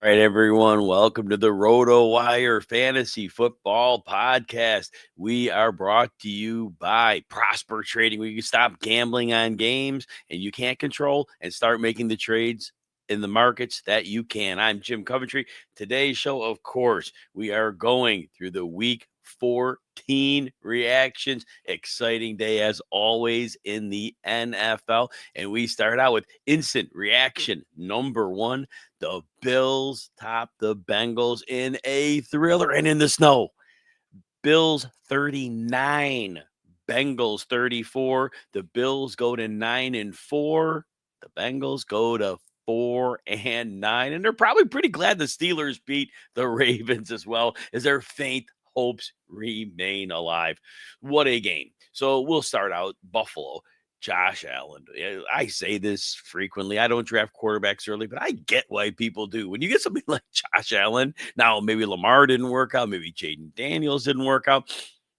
All right, everyone, welcome to the RotoWire Fantasy Football Podcast. We are brought to you by Prosper Trading, where you can stop gambling on games and you can't control and start making the trades in the markets that you can. I'm Jim Coventry. Today's show, of course, we are going through the Week 14 reactions. Exciting day as always in the NFL. And we start out with instant reaction number one. The Bills top the Bengals in a thriller and in the snow. Bills 39, Bengals 34. The Bills go to 9-4. The Bengals go to 4-9. And they're probably pretty glad the Steelers beat the Ravens as well, as their faint hopes remain alive. What a game. So we'll start out Buffalo. Josh Allen. I say this frequently. I don't draft quarterbacks early, but I get why people do. When you get somebody like Josh Allen, now maybe Lamar didn't work out, maybe Jaden Daniels didn't work out.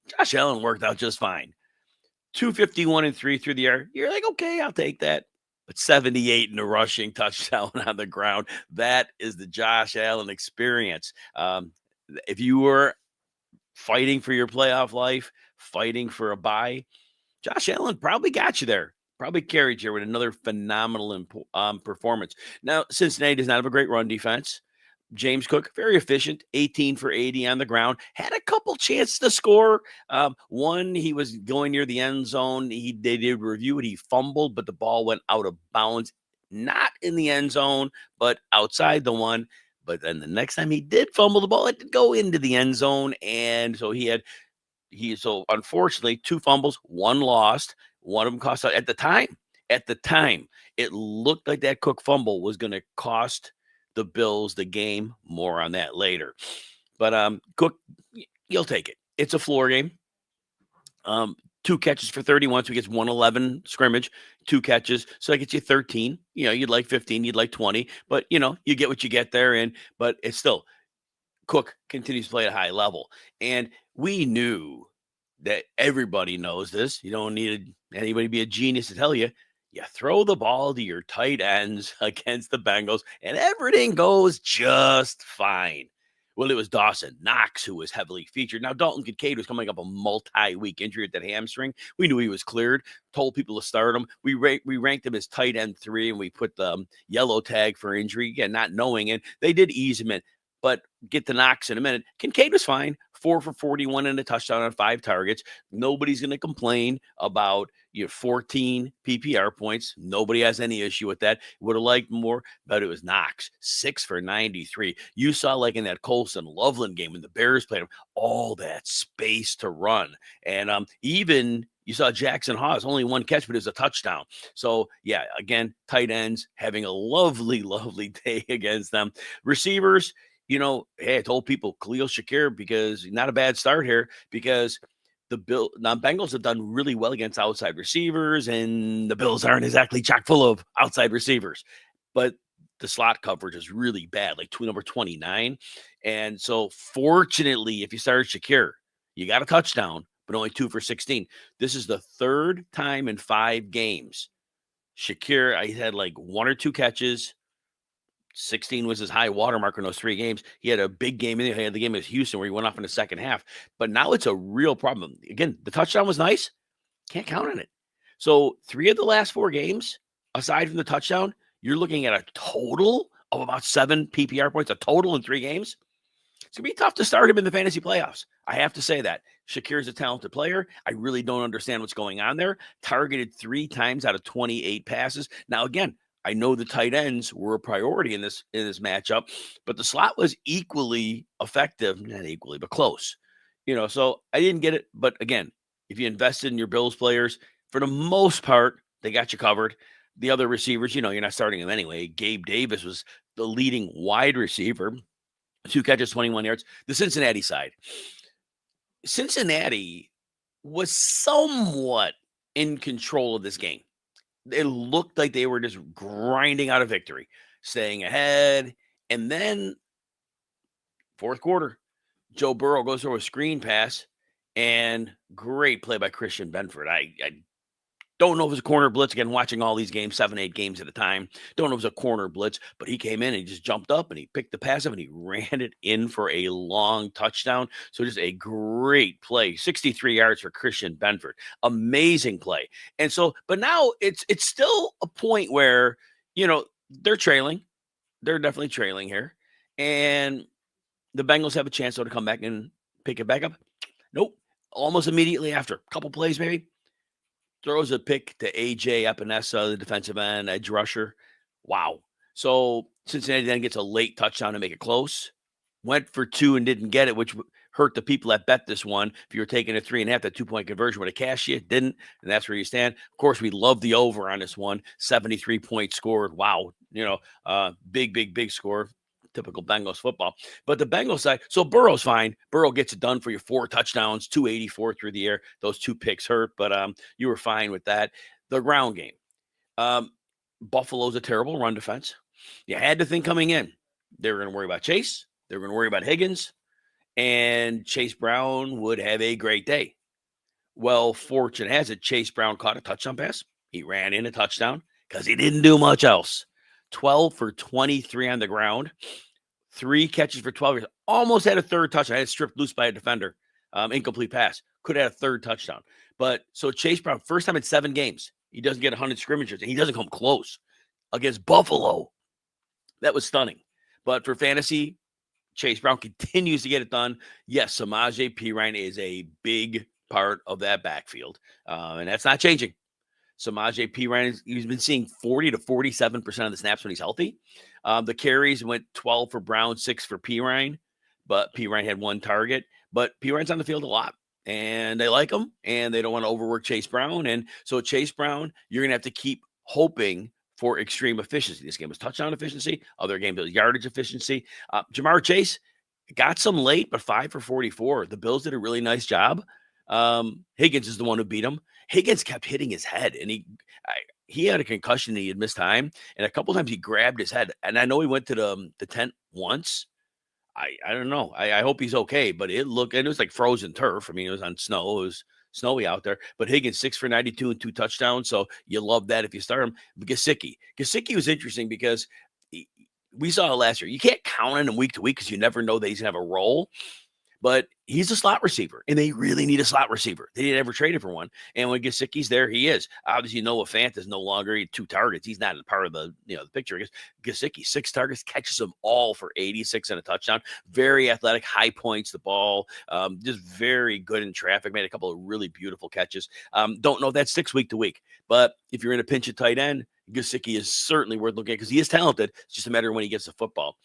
Josh Allen worked out just fine. 251 and 3 through the air. You're like, okay, I'll take that. But 78 in a rushing touchdown on the ground. That is the Josh Allen experience. If you were fighting for your playoff life, fighting for a bye, Josh Allen probably got you there. Probably carried you with another phenomenal performance. Now, Cincinnati does not have a great run defense. James Cook, very efficient, 18 for 80 on the ground. Had a couple chances to score. One, he was going near the end zone. They did review it. He fumbled, but the ball went out of bounds. Not in the end zone, but outside the one. But then the next time he did fumble the ball, it did go into the end zone. And so so unfortunately, two fumbles, one lost, one of them cost out. At the time, it looked like that Cook fumble was going to cost the Bills the game. More on that later. But Cook, you'll take it. It's a floor game. Two catches for 31, so he gets 111 scrimmage, two catches, so that gets you 13. You'd like 15, you'd like 20, but you get what you get there. But it's still, Cook continues to play at a high level. And we knew that everybody knows this. You don't need anybody to be a genius to tell you. You throw the ball to your tight ends against the Bengals, and everything goes just fine. Well, it was Dawson Knox who was heavily featured. Now, Dalton Kincaid was coming up a multi-week injury at that hamstring. We knew he was cleared, told people to start him. We ranked him as tight end 3, and we put the yellow tag for injury, again, not knowing it. They did ease him in. But get to Knox in a minute. Kincaid was fine, 4 for 41 and a touchdown on 5 targets. Nobody's going to complain about 14 PPR points. Nobody has any issue with that. Would have liked more, but it was Knox, 6 for 93. You saw, like in that Colts and Loveland game when the Bears played him, all that space to run. And even you saw Jackson Hawes, only one catch, but it was a touchdown. So, yeah, again, tight ends having a lovely, lovely day against them. Receivers, hey, I told people Khalil Shakir, because not a bad start here, because the Bengals have done really well against outside receivers, and the Bills aren't exactly chock full of outside receivers. But the slot coverage is really bad, like number 29. And so, fortunately, if you started Shakir, you got a touchdown, but only 2 for 16. This is the third time in 5 games. Shakir, I had like 1 or 2 catches. 16 was his high watermark in those 3 games. He had a big game in there. He had the game with Houston where he went off in the second half. But now it's a real problem. Again, the touchdown was nice. Can't count on it. So 3 of the last 4 games, aside from the touchdown, you're looking at a total of about 7 PPR points, a total in 3 games. It's going to be tough to start him in the fantasy playoffs. I have to say that. Shakir's a talented player. I really don't understand what's going on there. Targeted 3 times out of 28 passes. Now, again, I know the tight ends were a priority in this matchup, but the slot was equally effective, not equally, but close. So I didn't get it. But again, if you invested in your Bills players, for the most part, they got you covered. The other receivers, you're not starting them anyway. Gabe Davis was the leading wide receiver, 2 catches, 21 yards. The Cincinnati side. Cincinnati was somewhat in control of this game. It looked like they were just grinding out a victory, staying ahead. And then, fourth quarter, Joe Burrow goes through a screen pass, and great play by Christian Benford. I Don't know if it was a corner blitz. Again, watching all these games, 7, 8 games at a time. Don't know if it was a corner blitz, but he came in and he just jumped up and he picked the pass up and he ran it in for a long touchdown. So just a great play. 63 yards for Christian Benford. Amazing play. And so, but now it's still a point where, they're trailing. They're definitely trailing here. And the Bengals have a chance, though, to come back and pick it back up. Nope. Almost immediately after. A couple plays, maybe. Throws a pick to A.J. Epinesa, the defensive end, edge rusher. Wow. So Cincinnati then gets a late touchdown to make it close. Went for 2 and didn't get it, which hurt the people that bet this one. If you were taking a 3.5, that 2-point conversion would have cashed you. Didn't, and that's where you stand. Of course, we love the over on this one. 73 points scored. Wow. Big score. Typical Bengals football. But the Bengals side, so Burrow's fine. Burrow gets it done for you. 4 touchdowns, 284 through the air. Those 2 picks hurt, but you were fine with that. The ground game. Buffalo's a terrible run defense. You had to think coming in, they were going to worry about Chase. They were going to worry about Higgins. And Chase Brown would have a great day. Well, fortune has it, Chase Brown caught a touchdown pass. He ran in a touchdown because he didn't do much else. 12 for 23 on the ground. 3 catches for 12 yards. Almost had a third touchdown. I had stripped loose by a defender. Incomplete pass. Could have had a third touchdown. But so Chase Brown, first time in 7 games, he doesn't get 100 scrimmages, and he doesn't come close against Buffalo. That was stunning. But for fantasy, Chase Brown continues to get it done. Yes, Samaje Perine is a big part of that backfield, and that's not changing. Samaje Perine, he's been seeing 40 to 47% of the snaps when he's healthy. The carries went 12 for Brown, 6 for Perine, but Perine had 1 target. But Perine's on the field a lot, and they like him, and they don't want to overwork Chase Brown. And so Chase Brown, you're going to have to keep hoping for extreme efficiency. This game was touchdown efficiency. Other games was yardage efficiency. Jamar Chase got some late, but 5 for 44. The Bills did a really nice job. Higgins is the one who beat him. Higgins kept hitting his head, and he had a concussion and he had missed time. And a couple times he grabbed his head. And I know he went to the tent once. I don't know. I hope he's okay, but it was like frozen turf. I mean, it was on snow. It was snowy out there. But Higgins, 6 for 92 and 2 touchdowns. So you love that if you start him. Gesicki was interesting because we saw it last year. You can't count on him week to week because you never know that he's going to have a role. But he's a slot receiver, and they really need a slot receiver. They didn't ever trade him for one. And when Gesicki's there, he is. Obviously, Noah Fant is no longer 2 targets. He's not a part of the picture. Gesicki, 6 targets, catches them all for 86 and a touchdown. Very athletic, high points the ball. Just very good in traffic. Made a couple of really beautiful catches. Don't know if that sticks week to week. But if you're in a pinch at tight end, Gesicki is certainly worth looking at because he is talented. It's just a matter of when he gets the football.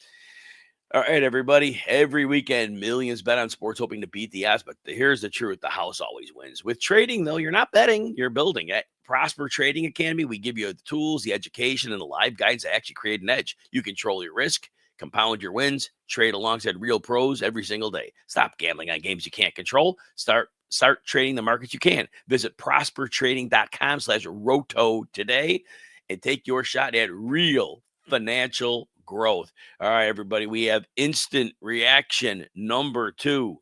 All right, everybody. Every weekend, millions bet on sports hoping to beat the odds, but here's the truth. The house always wins. With trading, though, you're not betting, you're building. At Prosper Trading Academy, we give you the tools, the education, and the live guides to actually create an edge. You control your risk, compound your wins, trade alongside real pros every single day. Stop gambling on games you can't control. Start trading the markets you can. Visit prospertrading.com/roto today and take your shot at real financial growth. All right, everybody, we have instant reaction number 2.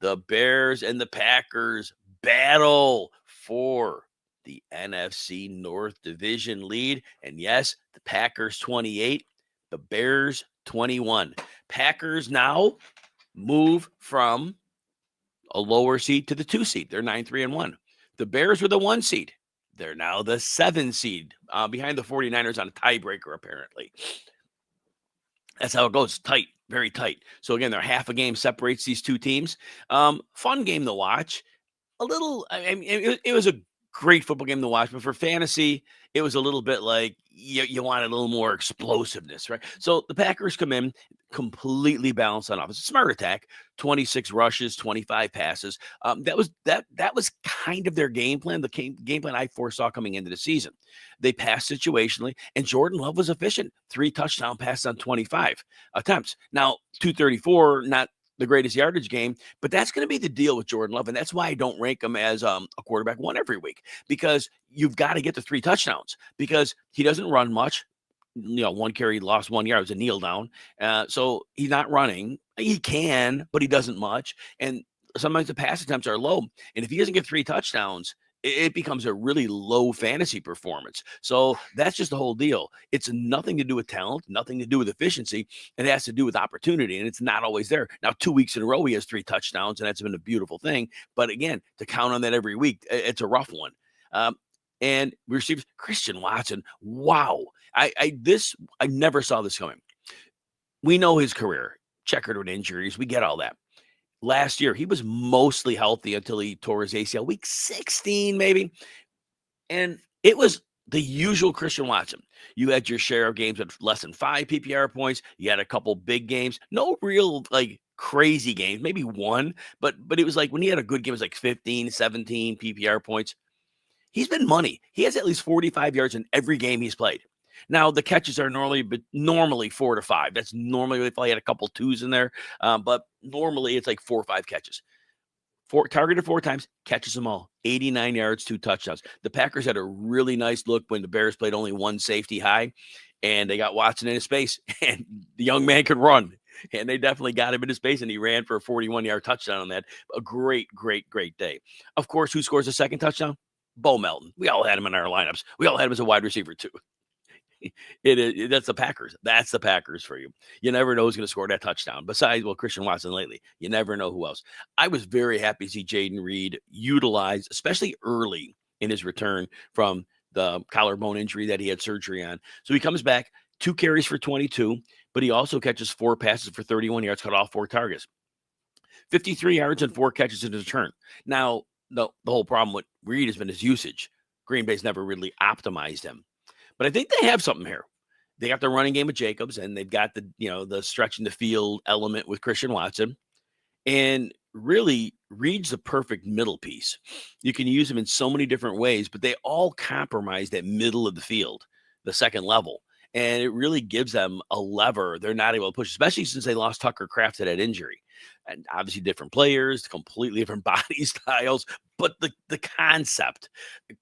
The Bears and the Packers battle for the NFC North Division lead. And yes, the Packers 28, the Bears 21. Packers now move from a lower seed to the 2 seed. They're 9-3-1. The Bears were the 1 seed. They're now the 7 seed behind the 49ers on a tiebreaker, apparently. That's how it goes. Tight, very tight. So, again, they're half a game separates these 2 teams. Fun game to watch. It was a great football game to watch, but for fantasy, it was a little bit like you wanted a little more explosiveness, right? So the Packers come in completely balanced on offense. Smart attack, 26 rushes, 25 passes. That was kind of their game plan, the game plan I foresaw coming into the season. They passed situationally, and Jordan Love was efficient. 3 touchdown passes on 25 attempts. Now, 234, not the greatest yardage game, but that's going to be the deal with Jordan Love. And that's why I don't rank him as a quarterback 1 every week, because you've got to get the 3 touchdowns because he doesn't run much. 1 carry, lost 1 yard. It was a kneel down. So he's not running. He can, but he doesn't much. And sometimes the pass attempts are low. And if he doesn't get 3 touchdowns, it becomes a really low fantasy performance. So that's just the whole deal. It's nothing to do with talent, nothing to do with efficiency. It has to do with opportunity, and it's not always there. Now, 2 weeks in a row, he has 3 touchdowns, and that's been a beautiful thing. But again, to count on that every week, it's a rough one. And receivers, Christian Watson. Wow. I never saw this coming. We know his career, checkered with injuries. We get all that. Last year, he was mostly healthy until he tore his ACL, week 16, maybe. And it was the usual Christian Watson. You had your share of games with less than 5 PPR points. You had a couple big games. No real, like, crazy games, maybe one. But it was like when he had a good game, it was like 15, 17 PPR points. He's been money. He has at least 45 yards in every game he's played. Now, the catches are normally 4 to 5. That's normally if I had a couple twos in there. But normally it's like 4 or 5 catches. Targeted 4 times, catches them all. 89 yards, 2 touchdowns. The Packers had a really nice look when the Bears played only one safety high, and they got Watson in his space, and the young man could run. And they definitely got him in his space, and he ran for a 41-yard touchdown on that. A great, great, great day. Of course, who scores the second touchdown? Bo Melton. We all had him in our lineups. We all had him as a wide receiver, too. That's the Packers. That's the Packers for you. You never know who's going to score that touchdown. Besides, Christian Watson lately. You never know who else. I was very happy to see Jaden Reed utilized, especially early in his return from the collarbone injury that he had surgery on. So he comes back, 2 carries for 22, but he also catches 4 passes for 31 yards, cut off 4 targets. 53 yards and 4 catches in his return. Now, the whole problem with Reed has been his usage. Green Bay's never really optimized him. But I think they have something here. They got the running game with Jacobs, and they've got the stretching the field element with Christian Watson. And really, Reed's the perfect middle piece. You can use him in so many different ways, but they all compromise that middle of the field, the second level. And it really gives them a lever they're not able to push, especially since they lost Tucker Kraft to that injury. And obviously different players, completely different body styles, but the concept.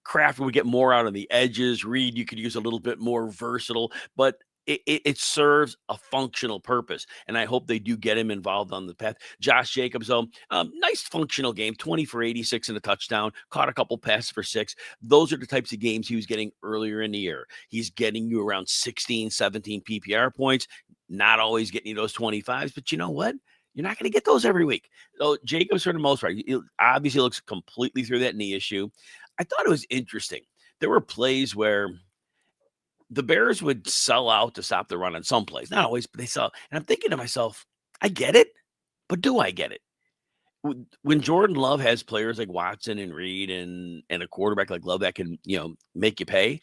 Kraft would get more out on the edges. Reed, you could use a little bit more versatile, but it serves a functional purpose, and I hope they do get him involved on the path. Josh Jacobs, though, nice functional game, 20 for 86 and a touchdown, caught a couple passes for 6. Those are the types of games he was getting earlier in the year. He's getting you around 16, 17 PPR points, not always getting you those 25s, but you know what? You're not going to get those every week. So Jacobs, for the most part, obviously looks completely through that knee issue. I thought it was interesting. There were plays where the Bears would sell out to stop the run on some plays. Not always, but they sell. And I'm thinking to myself, I get it, but do I get it? When Jordan Love has players like Watson and Reed and a quarterback like Love that can, make you pay,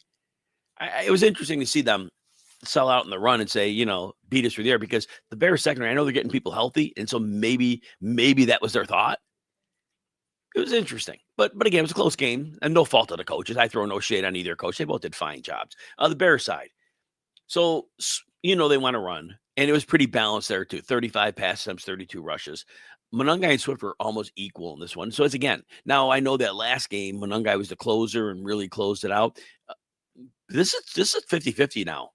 it was interesting to see them sell out in the run and say, beat us through the air, because the Bears secondary, I know they're getting people healthy, and so maybe that was their thought. It was interesting, but again, it was a close game, and no fault of the coaches. I throw no shade on either coach. They both did fine jobs. The Bears side, so they want to run, and it was pretty balanced there too. 35 pass attempts, 32 rushes. Monangai and Swift were almost equal in this one. So it's again, now I know that last game Monangai was the closer and really closed it out. This is 50-50 now.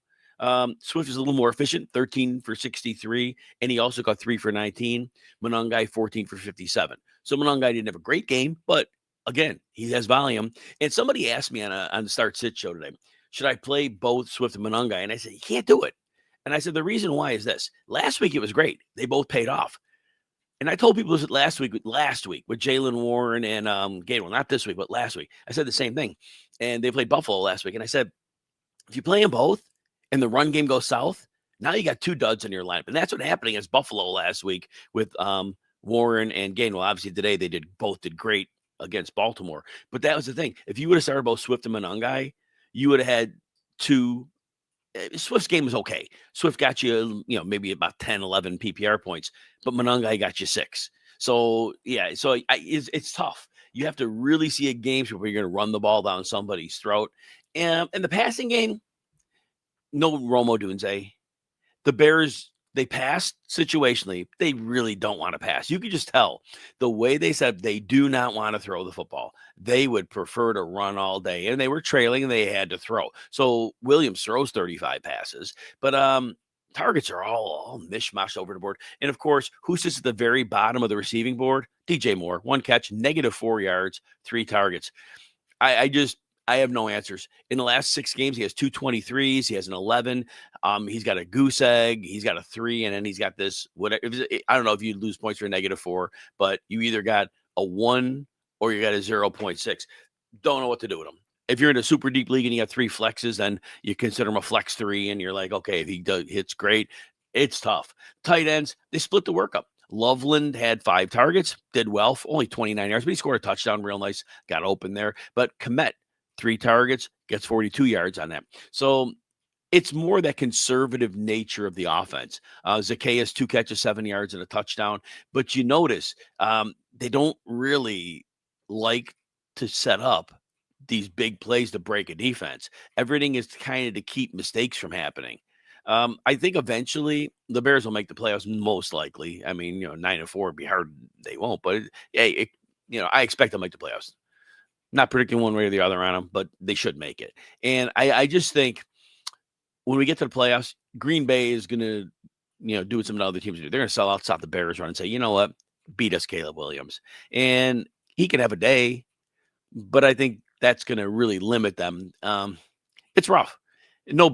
Swift is a little more efficient, 13 for 63, and he also got 3 for 19. Monangai 14 for 57. So Monangai didn't have a great game, but again, he has volume. And somebody asked me on the Start Sit show today, should I play both Swift and Monangai? And I said, you can't do it. And I said, the reason why is this. Last week it was great. They both paid off. And I told people this last week with Jaylen Warren and Gainwell, not this week, but last week. I said the same thing. And they played Buffalo last week. And I said, if you play them both and the run game goes south, now you got 2 duds in your lineup. And that's what happened against Buffalo last week with Warren and Gainwell. Obviously, today they both did great against Baltimore. But that was the thing. If you would have started both Swift and Monangai, you would have had 2. Swift's game was okay. Swift got you, maybe about 10, 11 PPR points, but Monangai got you 6. So, yeah, it's tough. You have to really see a game where you're going to run the ball down somebody's throat. And in the passing game, no Romo Dunze. The Bears, they passed situationally. They really don't want to pass. You could just tell the way they said they do not want to throw the football. They would prefer to run all day, and they were trailing and they had to throw. So Williams throws 35 passes, but targets are all mishmash over the board. And of course, who sits at the very bottom of the receiving board? DJ Moore, 1 catch, -4 yards, 3 targets. I have no answers. In the last 6 games, he has 2 23s. He has an 11. He's got a goose egg. He's got a 3, and then he's got this. Whatever. I don't know if you lose points for a -4, but you either got a 1 or you got a 0.6. Don't know what to do with him. If you're in a super deep league and you have 3 flexes, then you consider him a flex 3, and you're like, okay, if he hits great. It's tough. Tight ends, they split the work up. Loveland had 5 targets, did well, only 29 yards, but he scored a touchdown real nice, got open there. But Komet, 3 targets, gets 42 yards on that. So it's more that conservative nature of the offense. Zacchaeus, 2 catches, 7 yards, and a touchdown. But you notice they don't really like to set up these big plays to break a defense. Everything is kind of to keep mistakes from happening. I think eventually the Bears will make the playoffs, most likely. I mean, 9-4 would be hard. They won't, but I expect they'll make the playoffs. Not predicting one way or the other on them, but they should make it. And I just think when we get to the playoffs, Green Bay is going to, do what some other teams do. They're going to sell out, stop the Bears run and say, you know what, beat us, Caleb Williams. And he can have a day, but I think that's going to really limit them. It's rough. No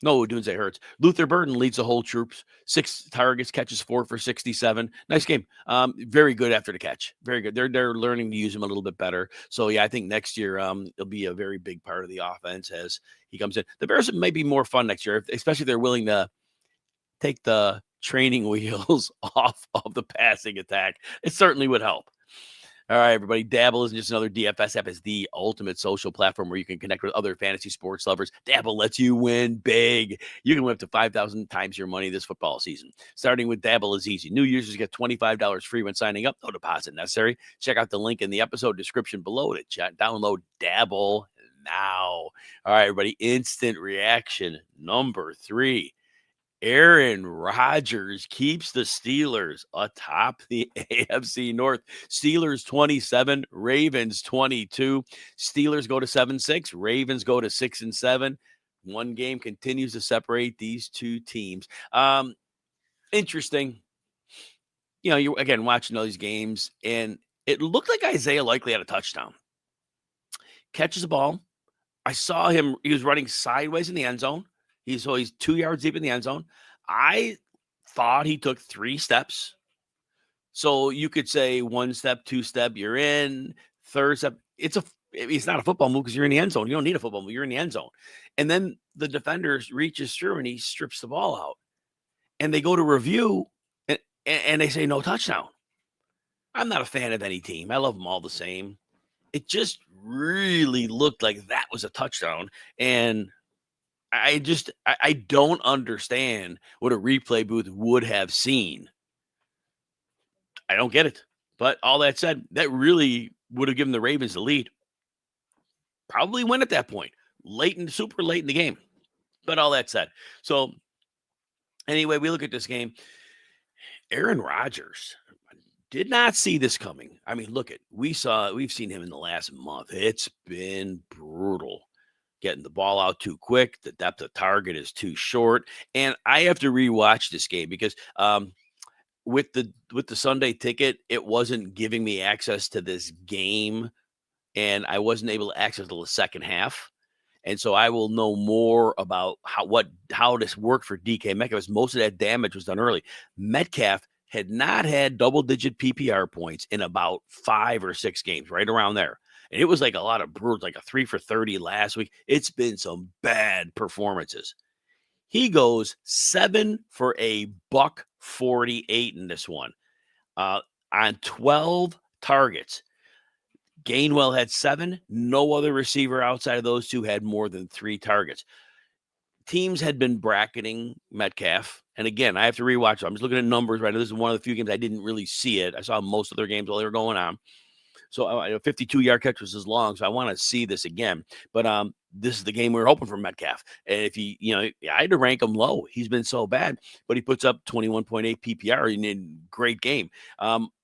Odunze Hurts. Luther Burton leads the whole troops. 6 targets, catches 4 for 67. Nice game. Very good after the catch. Very good. They're learning to use him a little bit better. So yeah, I think next year it'll be a very big part of the offense as he comes in. The Bears may be more fun next year, especially if they're willing to take the training wheels off of the passing attack. It certainly would help. All right, everybody. Dabble isn't just another DFS app. It's the ultimate social platform where you can connect with other fantasy sports lovers. Dabble lets you win big. You can win up to 5,000 times your money this football season. Starting with Dabble is easy. New users get $25 free when signing up. No deposit necessary. Check out the link in the episode description below to download Dabble now. All right, everybody. Instant reaction number 3. Aaron Rodgers keeps the Steelers atop the AFC North. Steelers 27, Ravens 22. Steelers go to 7-6, Ravens go to 6-7. One game continues to separate these two teams. Interesting. You again watching all these games, and it looked like Isaiah Likely had a touchdown. Catches the ball. I saw him. He was running sideways in the end zone. He's 2 yards deep in the end zone. I thought he took 3 steps. So you could say 1 step, 2 step, you're in. 3rd step, it's not a football move because you're in the end zone. You don't need a football move. You're in the end zone. And then the defender reaches through and he strips the ball out. And they go to review and they say no touchdown. I'm not a fan of any team. I love them all the same. It just really looked like that was a touchdown. And I don't understand what a replay booth would have seen. I don't get it. But all that said, that really would have given the Ravens the lead. Probably win at that point. Super late in the game. But all that said. So anyway, we look at this game. Aaron Rodgers did not see this coming. I mean, we've seen him in the last month. It's been brutal. Getting the ball out too quick. The depth of target is too short. And I have to rewatch this game because with the Sunday ticket, it wasn't giving me access to this game. And I wasn't able to access the second half. And so I will know more about how this worked for DK Metcalf. Most of that damage was done early. Metcalf had not had double-digit PPR points in about 5 or 6 games, right around there. And it was like a lot of brutal, like a 3 for 30 last week. It's been some bad performances. He goes 7 for $148 in this one on 12 targets. Gainwell had 7. No other receiver outside of those 2 had more than 3 targets. Teams had been bracketing Metcalf. And again, I have to rewatch it. I'm just looking at numbers right now. This is one of the few games I didn't really see it. I saw most of their games while they were going on. So a 52-yard catch was as long, so I want to see this again. But this is the game we were hoping for Metcalf. And if I had to rank him low. He's been so bad, but he puts up 21.8 PPR in a great game.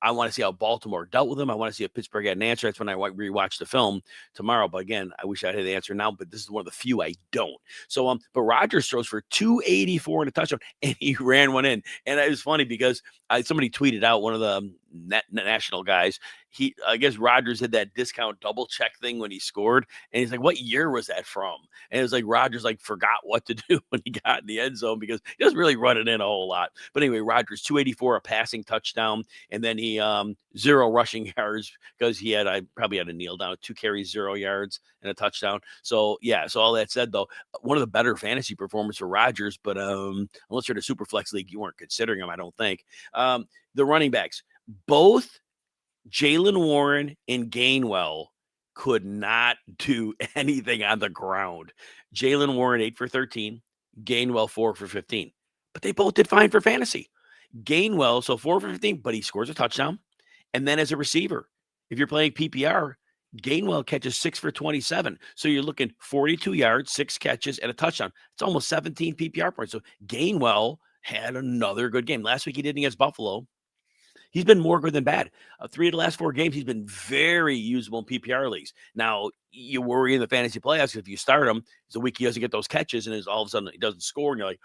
I want to see how Baltimore dealt with him. I want to see if Pittsburgh had an answer. That's when I rewatch the film tomorrow. But again, I wish I had the answer now, but this is one of the few I don't. So, but Rodgers throws for 284 and a touchdown, and he ran one in. And it was funny because somebody tweeted out, one of the national guys, I guess Rodgers had that discount double check thing when he scored. And he's like, what year was that from? And it was like Rodgers forgot what to do when he got in the end zone because he doesn't really run it in a whole lot. But anyway, Rodgers 284, a passing touchdown, and then he 0 rushing yards because I probably had to kneel down. 2 carries, 0 yards, and a touchdown. So yeah. So all that said, though, one of the better fantasy performers for Rodgers. But unless you're in a super flex league, you weren't considering him, I don't think. The running backs, both Jaylen Warren and Gainwell, could not do anything on the ground. Jaylen Warren 8 for 13, Gainwell 4 for 15, but they both did fine for fantasy. Gainwell, so 4 for 15, but he scores a touchdown. And then as a receiver, if you're playing PPR, Gainwell catches 6 for 27. So you're looking 42 yards, 6 catches, and a touchdown. It's almost 17 PPR points. So Gainwell had another good game. Last week he did against Buffalo. He's been more good than bad. 3 of the last 4 games, he's been very usable in PPR leagues. Now, you worry in the fantasy playoffs if you start him, it's a week he doesn't get those catches, and all of a sudden he doesn't score, and you're like,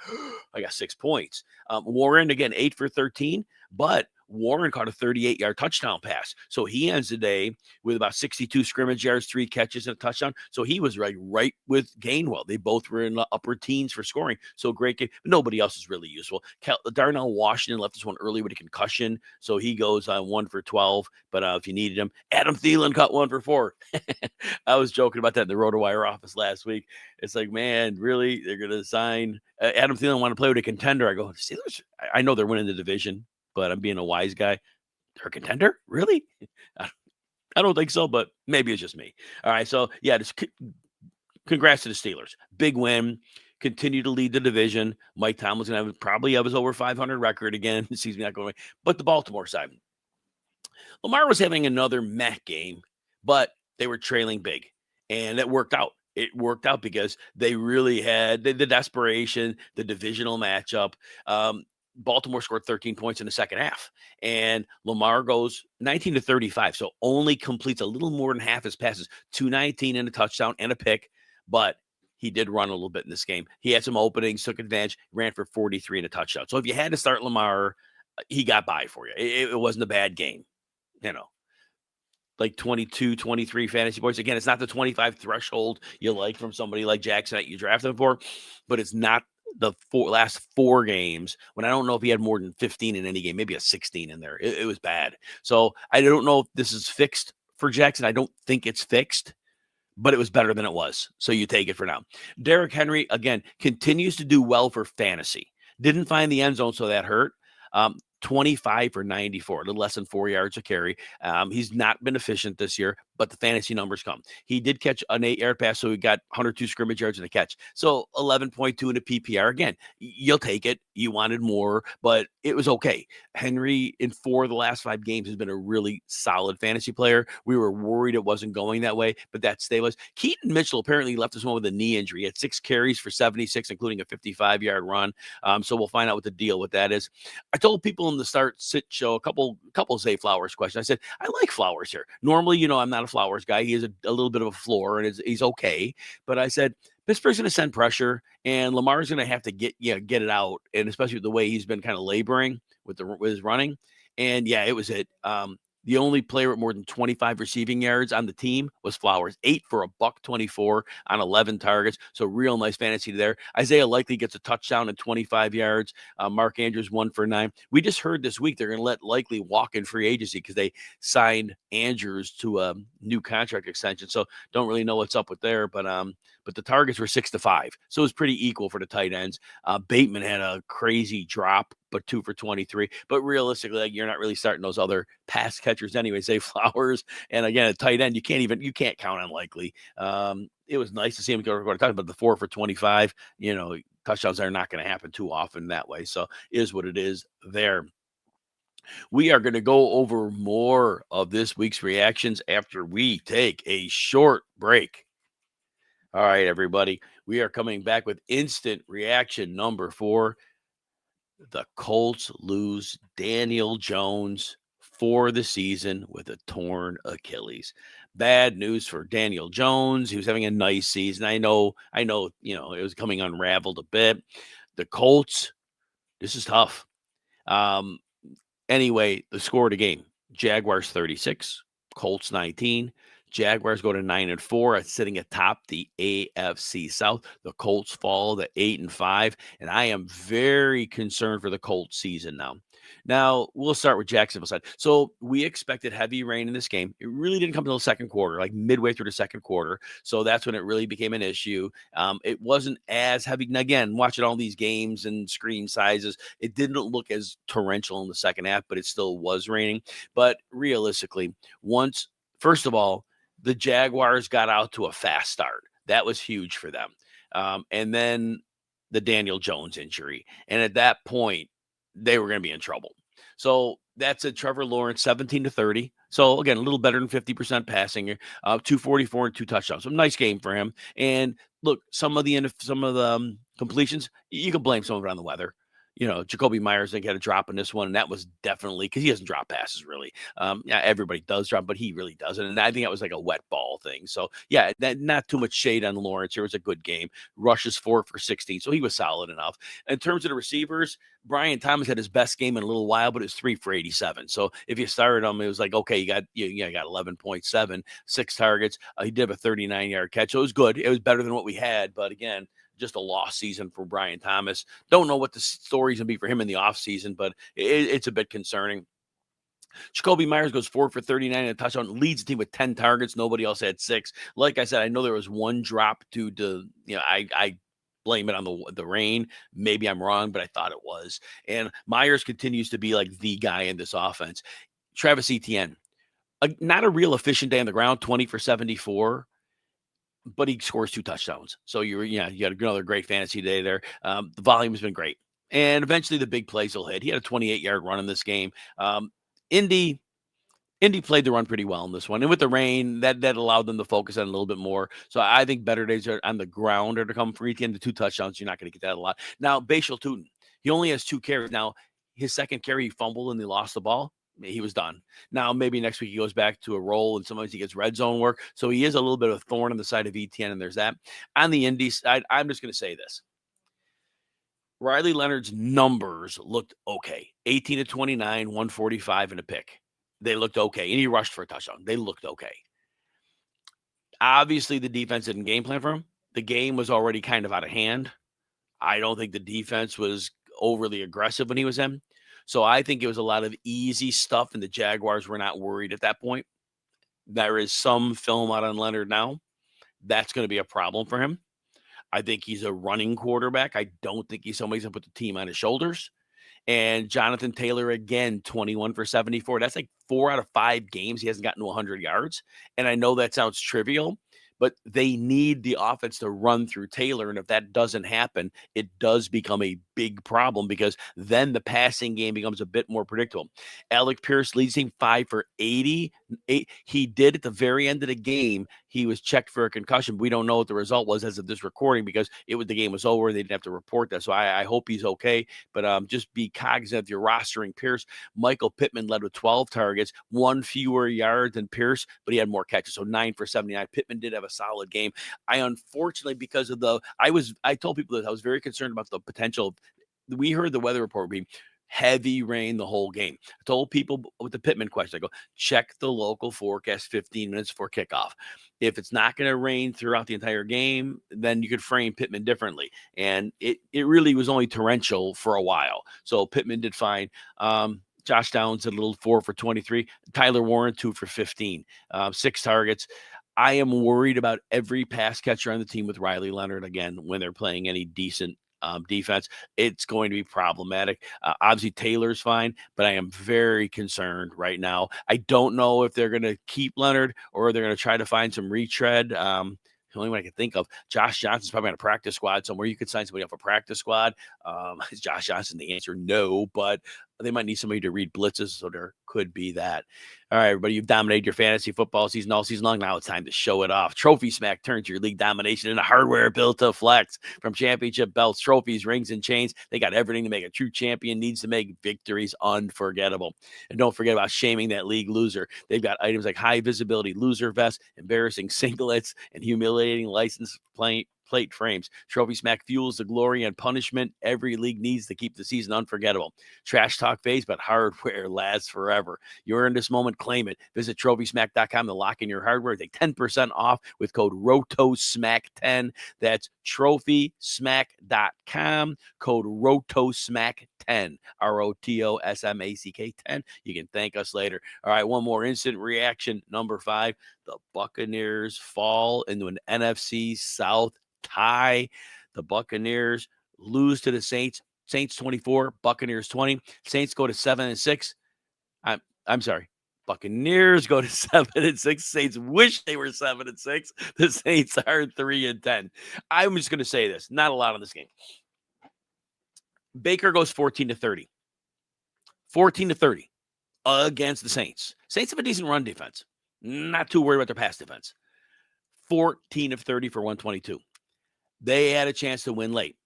I got 6 points. Warren, again, 8 for 13, but Warren caught a 38-yard touchdown pass. So he ends the day with about 62 scrimmage yards, 3 catches, and a touchdown. So he was right with Gainwell. They both were in the upper teens for scoring. So great game. Nobody else is really useful. Darnell Washington left this one early with a concussion, so he goes on 1 for 12. But if you needed him, Adam Thielen caught 1 for 4. I was joking about that in the RotoWire office last week. It's like, man, really? They're going to sign Adam Thielen, want to play with a contender? I go, Steelers, I know they're winning the division, but I'm being a wise guy. They're a contender? Really? I don't think so, but maybe it's just me. All right, so yeah, just congrats to the Steelers. Big win. Continue to lead the division. Mike Tomlin's going to probably have his over 500 record again. The season not going away. But the Baltimore side, Lamar was having another meh game, but they were trailing big, and it worked out. It worked out because they really had the desperation, the divisional matchup. Baltimore scored 13 points in the second half, and Lamar goes 19 to 35. So only completes a little more than half his passes, 219 and a touchdown and a pick, but he did run a little bit in this game. He had some openings, took advantage, ran for 43 and a touchdown. So if you had to start Lamar, he got by for you. It wasn't a bad game, like 22, 23 fantasy points. Again, it's not the 25 threshold you like from somebody like Jackson that you drafted him for, but it's not the last 4 games when I don't know if he had more than 15 in any game, maybe a 16 in there. It was bad. So I don't know if this is fixed for Jackson. I don't think it's fixed, but it was better than it was. So you take it for now. Derrick Henry, again, continues to do well for fantasy. Didn't find the end zone, so that hurt. 25 for 94, a little less than 4 yards a carry. He's not been efficient this year, but the fantasy numbers come. He did catch an 8-yard pass, so he got 102 scrimmage yards in a catch. So 11.2 in a PPR. Again, you'll take it. You wanted more, but it was okay. Henry, in 4 of the last 5 games, has been a really solid fantasy player. We were worried it wasn't going that way, but that stabilized. Keaton Mitchell apparently left us one with a knee injury. He had 6 carries for 76, including a 55-yard run. So we'll find out what the deal with that is. I told people in the start sit show a couple Zay Flowers questions. I said, I like Flowers here. Normally, I'm not a Flowers guy. He is a little bit of a floor, and he's okay. But I said, Pittsburgh's going to send pressure, and Lamar's going to have to get it out, and especially with the way he's been kind of laboring with his running. And yeah, it was it. The only player with more than 25 receiving yards on the team was Flowers, 8 for $124 on 11 targets. So real nice fantasy there. Isaiah Likely gets a touchdown and 25 yards. Mark Andrews 1 for 9. We just heard this week they're going to let Likely walk in free agency because they signed Andrews to a new contract extension. So don't really know what's up with there, but the targets were 6 to 5. So it was pretty equal for the tight ends. Bateman had a crazy drop, but 2 for 23. But realistically, you're not really starting those other pass catchers anyway, say Flowers. And again, a tight end, you can't count on Likely. It was nice to see him go to touchdown, but the 4 for 25, touchdowns are not going to happen too often that way. So is what it is there. We are going to go over more of this week's reactions after we take a short break. All right, everybody. We are coming back with instant reaction number 4. The Colts lose Daniel Jones for the season with a torn Achilles. Bad news for Daniel Jones. He was having a nice season. I know, it was coming unraveled a bit. The Colts, this is tough. Anyway, the score of the game, Jaguars 36, Colts 19. Jaguars go to 9-4, sitting atop the AFC South. The Colts fall to 8-5, and I am very concerned for the Colts season now. Now, we'll start with Jacksonville side. So we expected heavy rain in this game. It really didn't come until the second quarter, like midway through the second quarter. So that's when it really became an issue. It wasn't as heavy. And again, watching all these games and screen sizes, it didn't look as torrential in the second half, but it still was raining. But realistically, first of all, the Jaguars got out to a fast start. That was huge for them. And then the Daniel Jones injury. And at that point, they were going to be in trouble. So that's a Trevor Lawrence 17-30. So again, a little better than 50% passing, 244 and 2 touchdowns. So nice game for him. And look, some of the completions, you can blame some of it on the weather. Jacoby Myers, I think, had a drop in this one, and that was definitely because he doesn't drop passes really. Yeah, everybody does drop, but he really doesn't. And I think that was like a wet ball thing. So yeah, not too much shade on Lawrence. It was a good game. Rushes 4 for 16, so he was solid enough. In terms of the receivers, Brian Thomas had his best game in a little while, but it was 3 for 87. So if you started him, it was like, okay, you got 11.7, 6 targets. He did have a 39-yard catch, so it was good. It was better than what we had, but again, just a lost season for Brian Thomas. Don't know what the story's going to be for him in the offseason, but it's a bit concerning. Jacoby Myers goes 4 for 39 and a touchdown, leads the team with 10 targets. Nobody else had 6. Like I said, I know there was one drop due to, I blame it on the rain. Maybe I'm wrong, but I thought it was. And Myers continues to be like the guy in this offense. Travis Etienne, not a real efficient day on the ground, 20 for 74. But he scores 2 touchdowns. So you got another great fantasy day there. The volume has been great. And eventually the big plays will hit. He had a 28-yard run in this game. Indy played the run pretty well in this one. And with the rain, that allowed them to focus on a little bit more. So I think better days are on the ground are to come for Etienne. The 2 touchdowns, you're not going to get that a lot. Now, Bashal Tutin, he only has 2 carries. Now, his second carry, he fumbled and they lost the ball. He was done. Now, maybe next week he goes back to a role and sometimes he gets red zone work. So he is a little bit of a thorn on the side of Etienne, and there's that. On the Indy side, I'm just going to say this. Riley Leonard's numbers looked okay. 18-29, 145 and a pick. They looked okay. And he rushed for a touchdown. They looked okay. Obviously, the defense didn't game plan for him. The game was already kind of out of hand. I don't think the defense was overly aggressive when he was in. So I think it was a lot of easy stuff, and the Jaguars were not worried at that point. There is some film out on Leonard now. That's going to be a problem for him. I think he's a running quarterback. I don't think he's somebody who's going to put the team on his shoulders. And Jonathan Taylor, again, 21 for 74. That's like 4 out of 5 games he hasn't gotten to 100 yards. And I know that sounds trivial, but they need the offense to run through Taylor. And if that doesn't happen, it does become a big problem because then the passing game becomes a bit more predictable. Alec Pierce leads team 5 for 80. He did at the very end of the game. He was checked for a concussion. We don't know what the result was as of this recording because the game was over. They didn't have to report that. So I hope he's okay. But just be cognizant if you're rostering Pierce. Michael Pittman led with 12 targets, 1 fewer yards than Pierce, but he had more catches. So 9 for 79. Pittman did have a solid game. I unfortunately, because of I told people that I was very concerned about the potential. We heard the weather report being heavy rain the whole game. I told people with the Pittman question, I go, check the local forecast 15 minutes before kickoff. If it's not going to rain throughout the entire game, then you could frame Pittman differently. And it really was only torrential for a while. So Pittman did fine. Josh Downs did a little 4 for 23. Tyler Warren, 2 for 15. 6 targets. I am worried about every pass catcher on the team with Riley Leonard again when they're playing any decent defense. It's going to be problematic. Obviously, Taylor's fine, but I am very concerned right now. I don't know if they're going to keep Leonard or they're going to try to find some retread. The only one I can think of, Josh Johnson's probably on a practice squad somewhere. You could sign somebody off a practice squad. Is Josh Johnson the answer? No, but They might need somebody to read blitzes, so there could be that. All right, everybody, you've dominated your fantasy football season all season long. Now it's time to show it off. Trophy Smack turns your league domination into hardware built to flex. From championship belts, trophies, rings, and chains, they got everything to make a true champion needs to make victories unforgettable. And don't forget about shaming that league loser. They've got items like high visibility loser vests, embarrassing singlets, and humiliating license plate frames. Trophy Smack fuels the glory and punishment every league needs to keep the season unforgettable. Trash talk phase, but hardware lasts forever. You're in this moment, claim it. Visit TrophySmack.com to lock in your hardware. Take 10% off with code ROTOSMACK10. That's TrophySmack.com, code ROTOSMACK10, ROTOSMACK10. You can thank us later. All right, one more instant reaction. Number 5, the Buccaneers fall into an NFC South tie. The Buccaneers lose to the Saints. Saints 24, Buccaneers 20. Saints go to 7-6. I'm sorry. Buccaneers go to 7-6. Saints wish they were 7-6. The Saints are 3-10. I'm just going to say this. Not a lot on this game. Baker goes 14-30. 14-30 against the Saints. Saints have a decent run defense. Not too worried about their pass defense. 14 of 30 for 122. They had a chance to win late.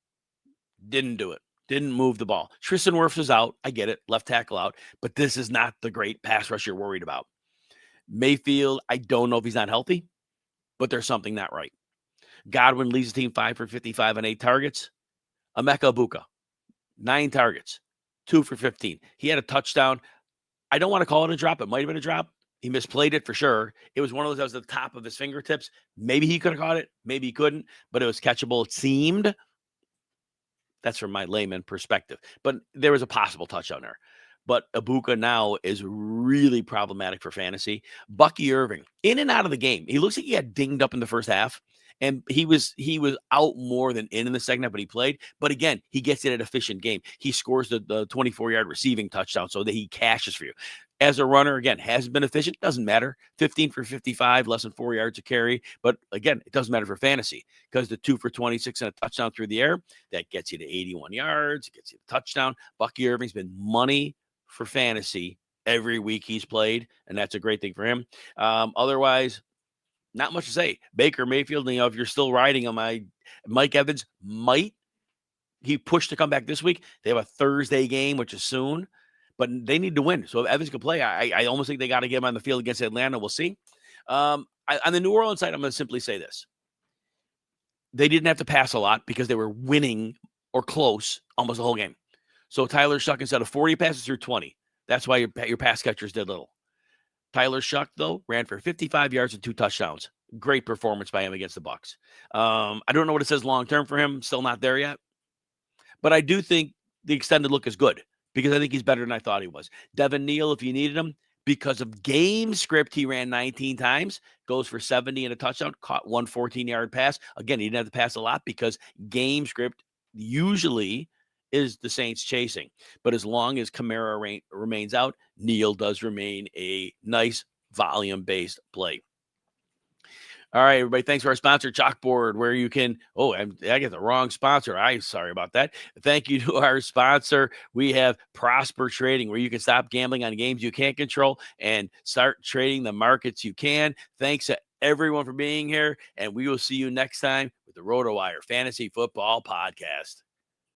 Didn't do it. Didn't move the ball. Tristan Wirfs was out. I get it. Left tackle out. But this is not the great pass rush you're worried about. Mayfield, I don't know if he's not healthy, but there's something not right. Godwin leads the team 5 for 55 on 8 targets. Emeka Egbuka, 9 targets, 2 for 15. He had a touchdown. I don't want to call it a drop. It might have been a drop. He misplayed it for sure. It was one of those that was at the top of his fingertips. Maybe he could have caught it. Maybe he couldn't, but it was catchable. It seemed. That's from my layman perspective. But there was a possible touchdown there. But Egbuka now is really problematic for fantasy. Bucky Irving, in and out of the game. He looks like he got dinged up in the first half. And he was out more than in the second half, but he played. But again, he gets in an efficient game. He scores the 24-yard receiving touchdown so that he cashes for you. As a runner, again, hasn't been efficient. Doesn't matter. 15 for 55, less than 4 yards a carry. But again, it doesn't matter for fantasy because the 2 for 26 and a touchdown through the air, that gets you to 81 yards. It gets you a touchdown. Bucky Irving's been money for fantasy every week he's played, and that's a great thing for him. Otherwise, not much to say. Baker Mayfield, if you're still riding on Mike Evans he pushed to come back this week. They have a Thursday game, which is soon, but they need to win. So if Evans can play, I almost think they got to get him on the field against Atlanta. We'll see. On the New Orleans side, I'm going to simply say this. They didn't have to pass a lot because they were winning or close almost the whole game. So Tyler Shuck, instead of 40 passes, threw 20. That's why your pass catchers did little. Tyler Shuck, though, ran for 55 yards and 2 touchdowns. Great performance by him against the Bucs. I don't know what it says long-term for him. Still not there yet. But I do think the extended look is good because I think he's better than I thought he was. Devin Neal, if you needed him, because of game script, he ran 19 times, goes for 70 and a touchdown, caught 1 14-yard pass. Again, he didn't have to pass a lot because game script usually is the Saints chasing. But as long as Kamara remains out, Neal does remain a nice volume-based play. All right, everybody, thanks for our sponsor, Chalkboard, where you can, I get the wrong sponsor. I'm sorry about that. Thank you to our sponsor. We have Prosper Trading, where you can stop gambling on games you can't control and start trading the markets you can. Thanks to everyone for being here, and we will see you next time with the RotoWire Fantasy Football Podcast.